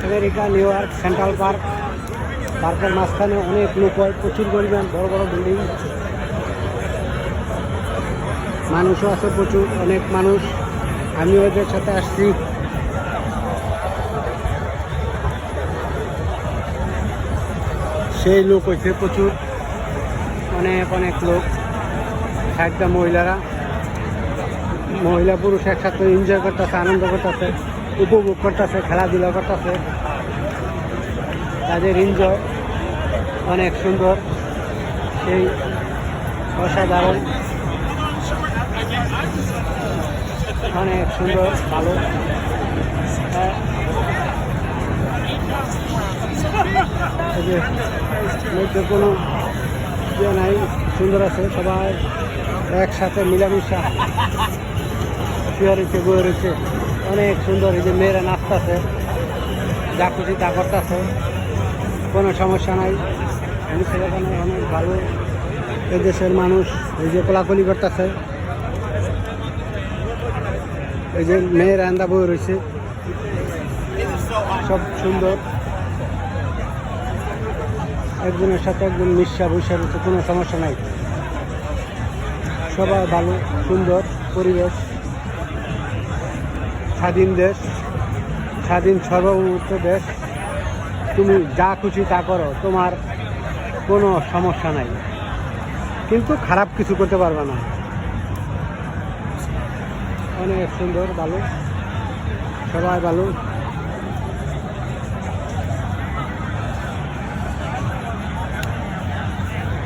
America new York central park, পার্কের মাঝখানে অনেক লোক হয়, প্রচুর পরিমাণ বড় বড় বিল্ডিং, মানুষও আছে প্রচুর, অনেক মানুষ। আমি ওদের সাথে আসছি। সেই লোক হয়েছে প্রচুর, অনেক অনেক লোক। একটা মহিলা পুরুষ একসাথে এনজয় করতেছে, আনন্দ করতেছে, উপভোগ করতেছে, খেলাধুলা করতেছে। তাদের এনজয় অনেক সুন্দর, সেই অসাধারণ, অনেক সুন্দর, ভালো। মধ্যে কোনো ইয়ে নাই, সুন্দর আছে, সবাই একসাথে মিলামিশা শুয়ে রয়েছে, বয়ে রয়েছে, অনেক সুন্দর। এই যে মেয়েরা নাচতেছে, যা খুশি তা করতেছে, কোনো সমস্যা নাই। ছেলেখানে অনেক ভালো। এদেশের মানুষ এই যে কোলাকুলি করতেছে, এই যে মেয়েরা আন্দা বয়ে রয়েছে, সব সুন্দর। একজনের সাথে একজন মিশা বসে রয়েছে, কোনো সমস্যা নাই, সবাই ভালো, সুন্দর পরিবেশ। স্বাধীন দেশ, স্বাধীন সার্বভৌমত্ব দেশ। তুমি যা খুশি তা করো, তোমার কোনো সমস্যা নাই, কিন্তু খারাপ কিছু করতে পারবে না। অনেক সুন্দর, ভালো, সবাই ভালো।